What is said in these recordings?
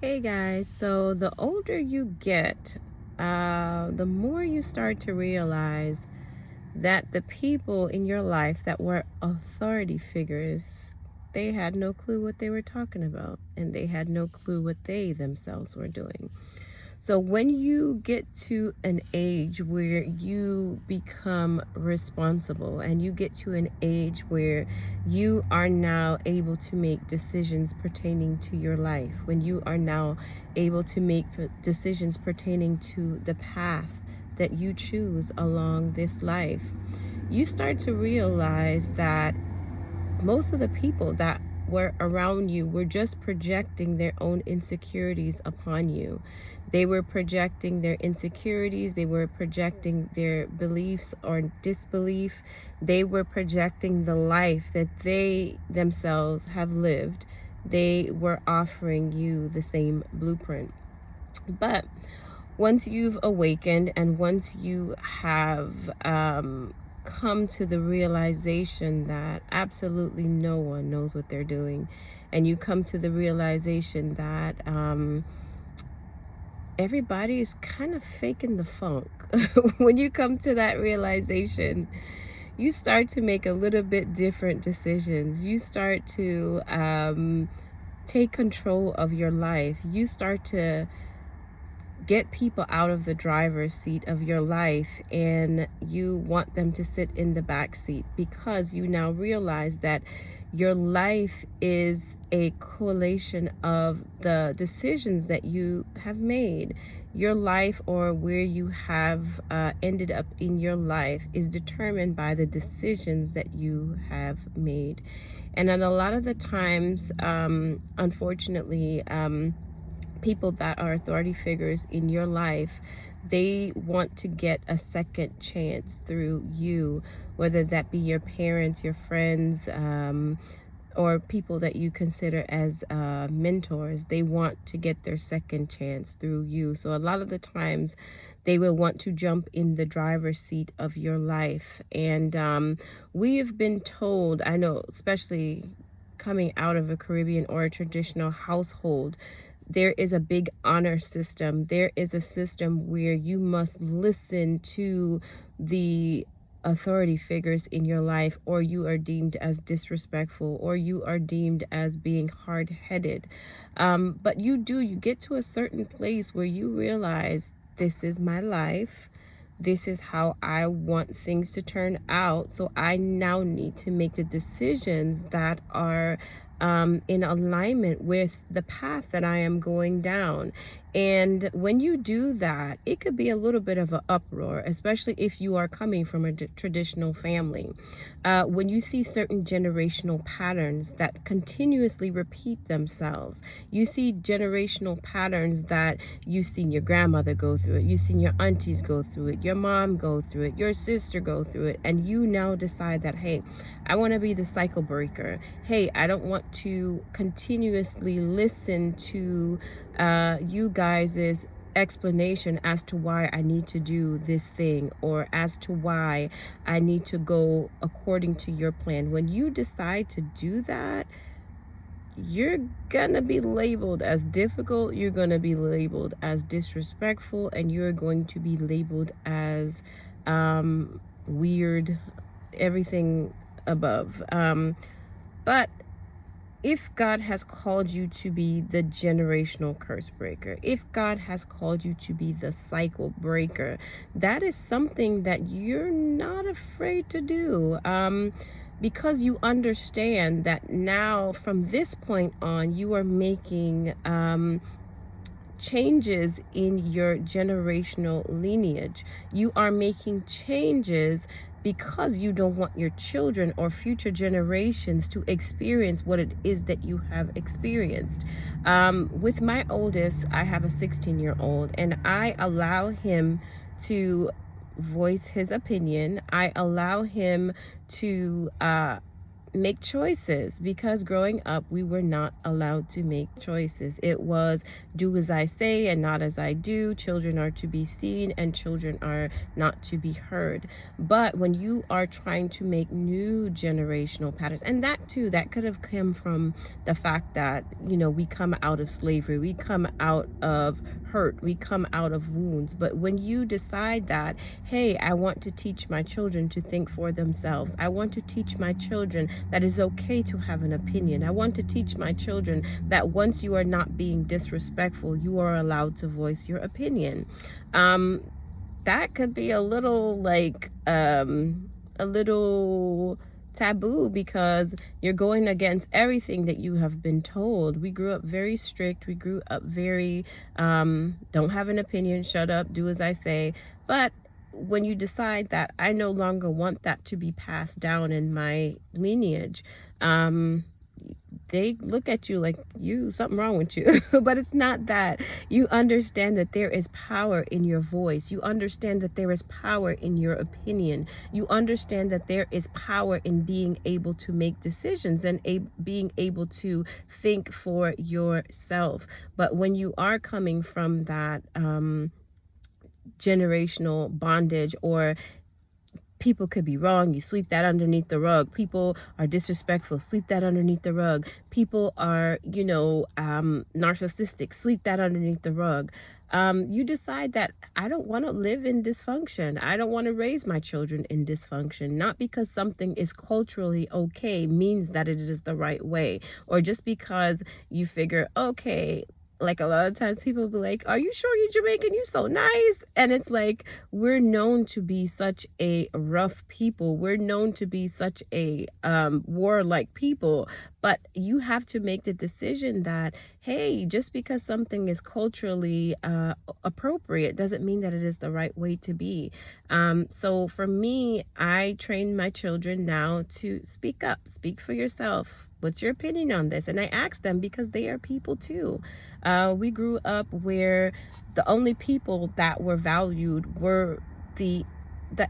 Hey guys, so the older you get, the more you start to realize that the people in your life that were authority figures, they had no clue what they were talking about, and they had no clue what they themselves were doing. So when you get to an age where you become responsible and you get to an age where you are now able to make decisions pertaining to your life, when you are now able to make decisions pertaining to the path that you choose along this life, you start to realize that most of the people that were around you were just projecting their own insecurities upon you. They were projecting their insecurities, they were projecting their beliefs or disbelief, they were projecting the life that they themselves have lived. They were offering you the same blueprint. But once you've awakened and once you have come to the realization that absolutely no one knows what they're doing, and you come to the realization that everybody is kind of faking the funk, when you come to that realization, you start to make a little bit different decisions. You start to take control of your life. You start to get people out of the driver's seat of your life, and you want them to sit in the back seat, because you now realize that your life is a correlation of the decisions that you have made. Your life, or where you have ended up in your life, is determined by the decisions that you have made. And then a lot of the times, unfortunately, people that are authority figures in your life, they want to get a second chance through you, whether that be your parents, your friends, or people that you consider as mentors. They want to get their second chance through you. So a lot of the times they will want to jump in the driver's seat of your life. And we have been told, I know, especially coming out of a Caribbean or a traditional household, there is a big honor system. There is a system where you must listen to the authority figures in your life, or you are deemed as disrespectful, or you are deemed as being hard-headed. But you get to a certain place where you realize, this is my life. This is how I want things to turn out. So I now need to make the decisions that are in alignment with the path that I am going down. And when you do that, it could be a little bit of an uproar, especially if you are coming from a traditional family. When you see certain generational patterns that continuously repeat themselves, you see generational patterns that you've seen your grandmother go through it, you've seen your aunties go through it, your mom go through it, your sister go through it, and you now decide that, hey, I want to be the cycle breaker. Hey, I don't want to continuously listen to you guys' explanation as to why I need to do this thing, or as to why I need to go according to your plan. When you decide to do that, you're gonna be labeled as difficult, you're gonna be labeled as disrespectful, and you're going to be labeled as weird, everything above. But if God has called you to be the generational curse breaker, if God has called you to be the cycle breaker, that is something that you're not afraid to do, because you understand that now from this point on, you are making changes in your generational lineage. You are making changes because you don't want your children or future generations to experience what it is that you have experienced. With my oldest, I have a 16-year-old, and I allow him to voice his opinion. I allow him to make choices, because growing up we were not allowed to make choices. It was do as I say and not as I do. Children are to be seen and children are not to be heard. But when you are trying to make new generational patterns, and that too, that could have come from the fact that, you know, we come out of slavery, we come out of hurt, we come out of wounds. But when you decide that, hey, I want to teach my children to think for themselves, I want to teach my children that it's okay to have an opinion, I want to teach my children that once you are not being disrespectful, you are allowed to voice your opinion. That could be a little like a little taboo, because you're going against everything that you have been told. We grew up very strict, we grew up very don't have an opinion, shut up, do as I say. But when you decide that I no longer want that to be passed down in my lineage, they look at you like something wrong with you. But it's not that. You understand that there is power in your voice. You understand that there is power in your opinion. You understand that there is power in being able to make decisions and being able to think for yourself. But when you are coming from that generational bondage, or people could be wrong, you sweep that underneath the rug. People are disrespectful, sweep that underneath the rug. People are, narcissistic, sweep that underneath the rug. You decide that I don't want to live in dysfunction. I don't want to raise my children in dysfunction. Not because something is culturally okay means that it is the right way, or just because you figure, okay, like a lot of times people will be like, are you sure you're Jamaican? You're so nice. And it's like, we're known to be such a rough people. We're known to be such a warlike people. But you have to make the decision that, hey, just because something is culturally appropriate doesn't mean that it is the right way to be. So for me, I train my children now to speak up, speak for yourself. What's your opinion on this? And I ask them because they are people too. We grew up where the only people that were valued were the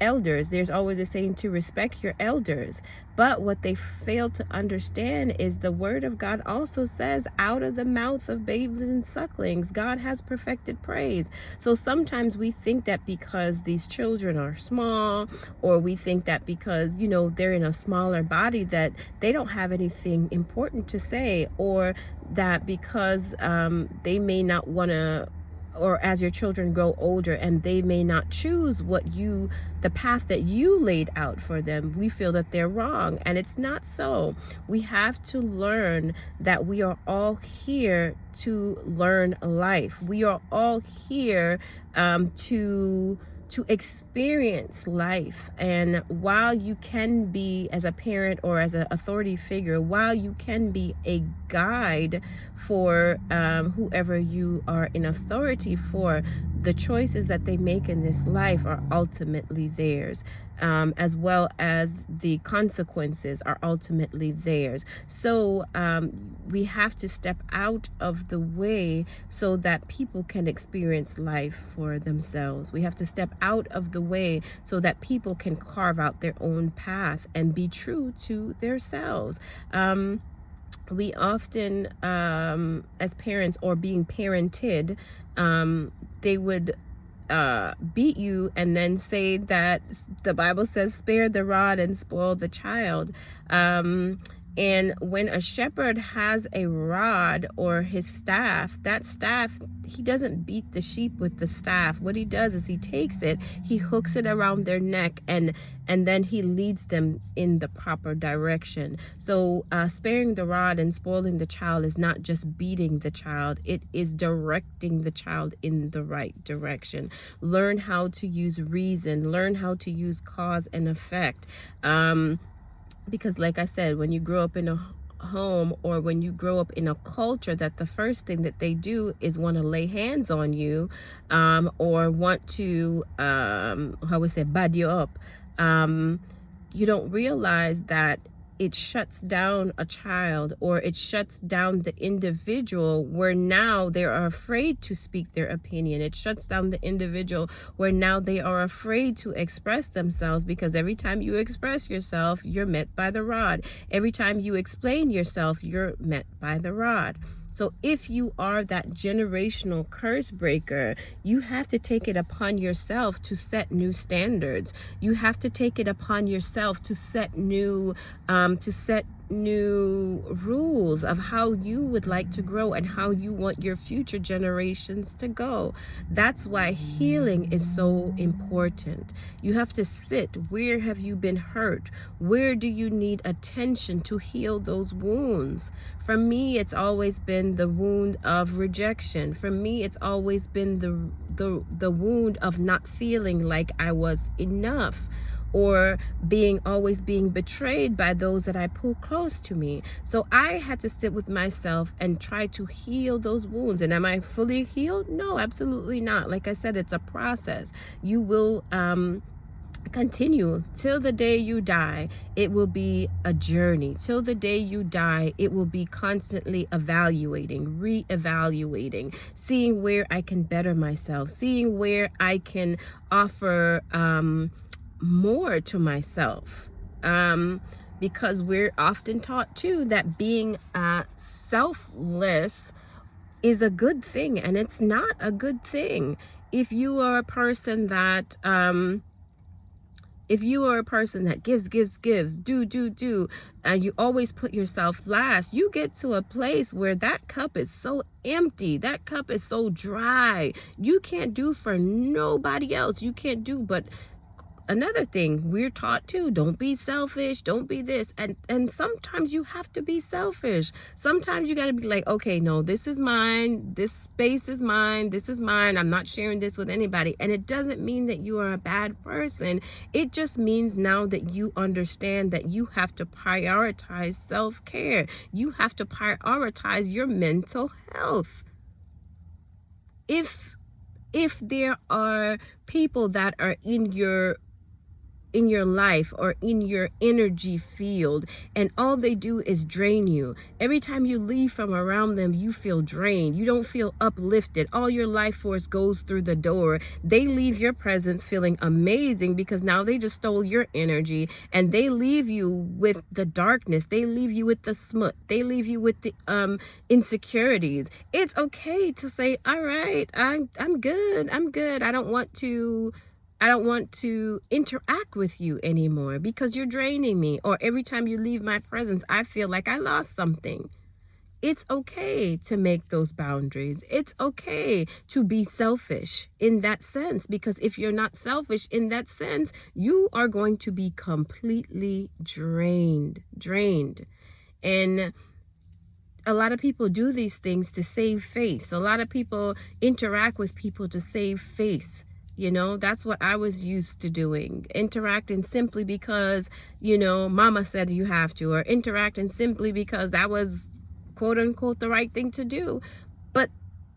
elders. There's always a saying to respect your elders. But what they fail to understand is the word of God also says, out of the mouth of babes and sucklings, God has perfected praise. So sometimes we think that because these children are small, or we think that because, they're in a smaller body, that they don't have anything important to say, or that because they may not want to, or as your children grow older and they may not choose the path that you laid out for them, we feel that they're wrong. And it's not so. We have to learn that we are all here to learn life. We are all here to experience life. And while you can be, as a parent or as an authority figure, while you can be a guide for whoever you are in authority for, the choices that they make in this life are ultimately theirs, as well as the consequences are ultimately theirs. So we have to step out of the way so that people can experience life for themselves. We have to step out of the way so that people can carve out their own path and be true to themselves. We often, as parents or being parented, they would beat you and then say that the Bible says spare the rod and spoil the child. And when a shepherd has a rod or his staff, that staff, he doesn't beat the sheep with the staff. What he does is he takes it, he hooks it around their neck, and then he leads them in the proper direction. So sparing the rod and spoiling the child is not just beating the child, it is directing the child in the right direction. Learn how to use reason, learn how to use cause and effect. Because like I said, when you grow up in a home, or when you grow up in a culture that the first thing that they do is want to lay hands on you, or want to bad you up, you don't realize that it shuts down a child, or it shuts down the individual where now they are afraid to speak their opinion. It shuts down the individual where now they are afraid to express themselves, because every time you express yourself, you're met by the rod. Every time you explain yourself, you're met by the rod. So if you are that generational curse breaker, you have to take it upon yourself to set new standards. You have to take it upon yourself to set new rules of how you would like to grow and how you want your future generations to go. That's why healing is so important. You have to sit. Where have you been hurt? Where do you need attention to heal those wounds? For me, it's always been the wound of rejection. For me, it's always been the wound of not feeling like I was enough, or always being betrayed by those that I pull close to me. So I had to sit with myself and try to heal those wounds. And am I fully healed? No, absolutely not. Like I said, it's a process. You will continue till the day you die. It will be a journey. Till the day you die, it will be constantly evaluating, re-evaluating, seeing where I can better myself, seeing where I can offer more to myself, because we're often taught too that being selfless is a good thing, and it's not a good thing. If you are a person that gives, do, and you always put yourself last, you get to a place where that cup is so empty, that cup is so dry, you can't do for nobody else. You can't do but another thing we're taught too, don't be selfish, don't be this, and sometimes you have to be selfish. Sometimes you got to be like, okay, no, this is mine, this space is mine, this is mine, I'm not sharing this with anybody. And it doesn't mean that you are a bad person. It just means now that you understand that you have to prioritize self-care. You have to prioritize your mental health. If there are people that are in your life or in your energy field, and all they do is drain you, every time you leave from around them, you feel drained. You don't feel uplifted. All your life force goes through the door. They leave your presence feeling amazing because now they just stole your energy, and they leave you with the darkness. They leave you with the smut. They leave you with the insecurities. It's okay to say, all right, I'm good. I don't want to interact with you anymore because you're draining me. Or every time you leave my presence, I feel like I lost something. It's okay to make those boundaries. It's okay to be selfish in that sense, because if you're not selfish in that sense, you are going to be completely drained. And a lot of people do these things to save face. A lot of people interact with people to save face. You know, that's what I was used to doing, interacting simply because, you know, mama said you have to, or interacting simply because that was quote unquote the right thing to do. But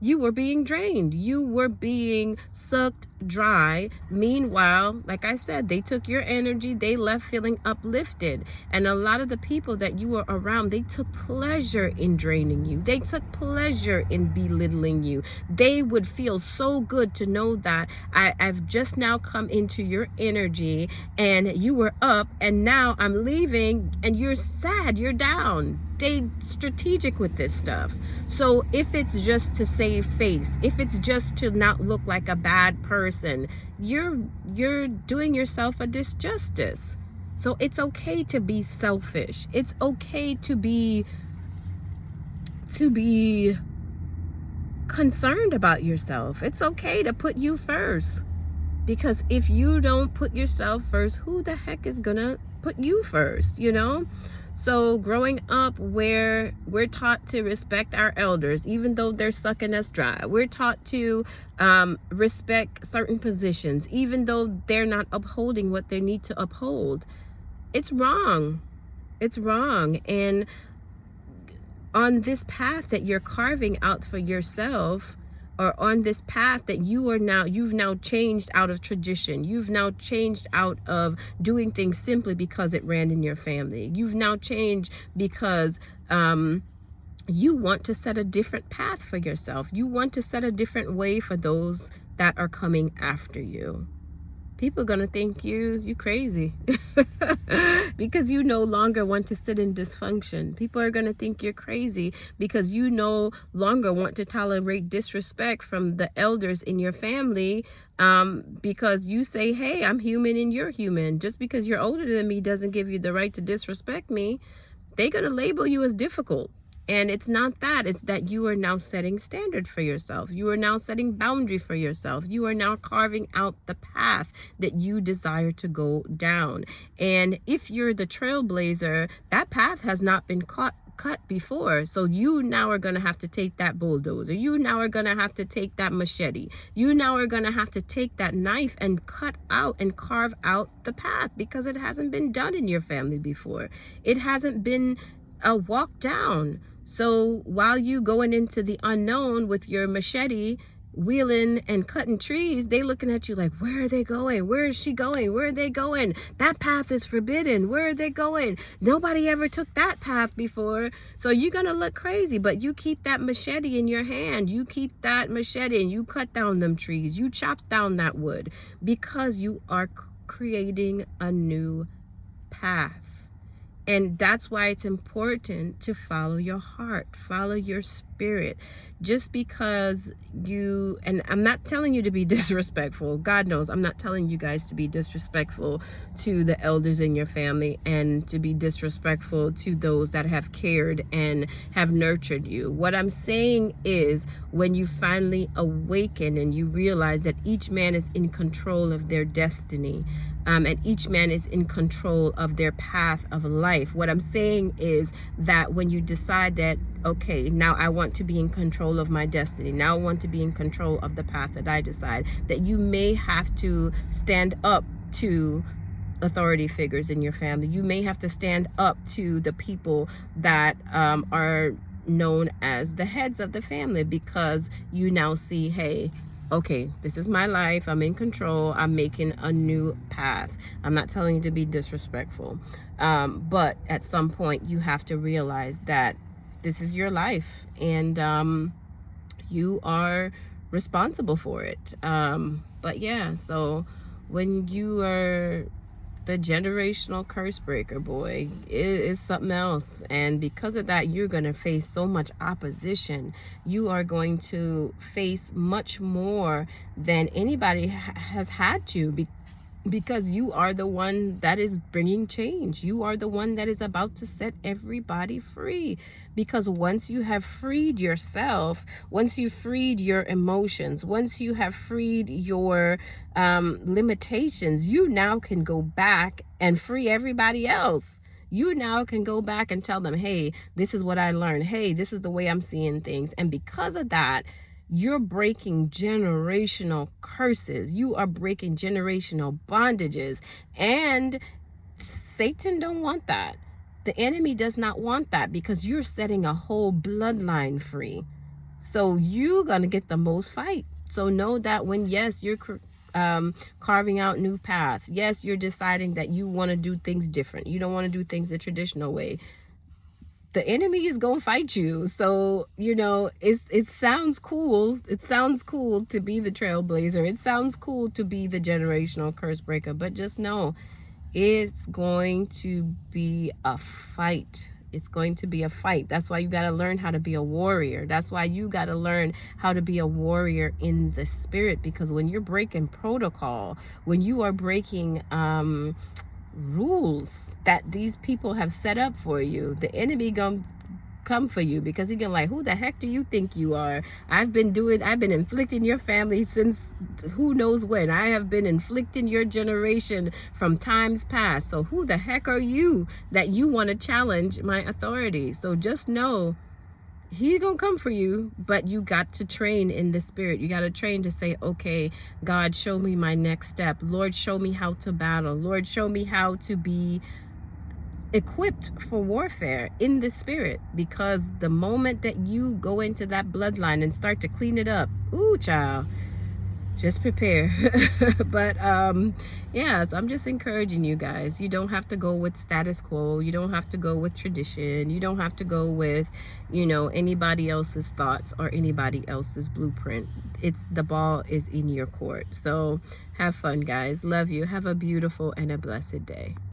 you were being drained. You were being sucked dry. Meanwhile, like I said, they took your energy. They left feeling uplifted. And a lot of the people that you were around, they took pleasure in draining you. They took pleasure in belittling you. They would feel so good to know that I've just now come into your energy and you were up, and now I'm leaving and you're sad, you're down. They strategic with this stuff. So if it's just to save face, if it's just to not look like a bad person, you're doing yourself a disjustice. So it's okay to be selfish. It's okay to be concerned about yourself. It's okay to put you first. Because if you don't put yourself first, who the heck is gonna put you first, you know? So growing up, where we're taught to respect our elders, even though they're sucking us dry. We're taught to respect certain positions, even though they're not upholding what they need to uphold. It's wrong. It's wrong. And on this path that you're carving out for yourself, or on this path that you've now changed out of tradition. You've now changed out of doing things simply because it ran in your family. You've now changed because you want to set a different path for yourself. You want to set a different way for those that are coming after you. People are going to think you crazy because you no longer want to sit in dysfunction. People are going to think you're crazy because you no longer want to tolerate disrespect from the elders in your family, because you say, hey, I'm human and you're human. Just because you're older than me doesn't give you the right to disrespect me. They're going to label you as difficult. And it's not that, it's that you are now setting standard for yourself. You are now setting boundary for yourself. You are now carving out the path that you desire to go down. And if you're the trailblazer, that path has not been cut before. So you now are going to have to take that bulldozer. You now are going to have to take that machete. You now are going to have to take that knife and cut out and carve out the path, because it hasn't been done in your family before. It hasn't been a walk down. So while you going into the unknown with your machete, wheeling and cutting trees, they looking at you like, where are they going? Where is she going? Where are they going? That path is forbidden. Where are they going? Nobody ever took that path before. So you're going to look crazy, but you keep that machete in your hand. You keep that machete and you cut down them trees. You chop down that wood, because you are creating a new path. And that's why it's important to follow your heart, follow your spirit. Just because and I'm not telling you to be disrespectful. God knows I'm not telling you guys to be disrespectful to the elders in your family and to be disrespectful to those that have cared and have nurtured you. What I'm saying is, when you finally awaken and you realize that each man is in control of their destiny, and each man is in control of their path of life. What I'm saying is that when you decide that, okay, now I want to be in control of my destiny, now I want to be in control of the path that I decide, that you may have to stand up to authority figures in your family. You may have to stand up to the people that are known as the heads of the family, because you now see, hey, okay, this is my life. I'm in control. I'm making a new path. I'm not telling you to be disrespectful. But at some point, you have to realize that this is your life, and you are responsible for it. But yeah, so when you are the generational curse breaker, boy, it is something else. And because of that, you're going to face so much opposition. You are going to face much more than anybody has had to, because you are the one that is bringing change. You are the one that is about to set everybody free. Because once you have freed yourself, once you freed your emotions, once you have freed your limitations, you now can go back and free everybody else. You now can go back and tell them, hey, this is what I learned. Hey, this is the way I'm seeing things. And because of that, you're breaking generational curses. You are breaking generational bondages. And Satan don't want that. The enemy does not want that, because you're setting a whole bloodline free. So you're going to get the most fight. So know that when, yes, you're carving out new paths. Yes, you're deciding that you want to do things different. You don't want to do things the traditional way. The enemy is gonna fight you. So, you know, it sounds cool. It sounds cool to be the trailblazer. It sounds cool to be the generational curse breaker. But just know, it's going to be a fight. It's going to be a fight. That's why you got to learn how to be a warrior. That's why you got to learn how to be a warrior in the spirit. Because when you're breaking protocol, when you are breaking rules that these people have set up for you, the enemy gonna come for you, because he gonna like, who the heck do you think you are? I've been inflicting your family since who knows when. I have been inflicting your generation from times past. So who the heck are you that you want to challenge my authority? So just know, he's gonna come for you, but you got to train in the spirit. You got to train to say, okay, God, show me my next step. Lord, show me how to battle. Lord, show me how to be equipped for warfare in the spirit, because the moment that you go into that bloodline and start to clean it up, ooh child, just prepare. But yeah, so I'm just encouraging you guys, you don't have to go with status quo, you don't have to go with tradition, you don't have to go with, you know, anybody else's thoughts or anybody else's blueprint. It's the ball is in your court. So have fun, guys. Love you. Have a beautiful and a blessed day.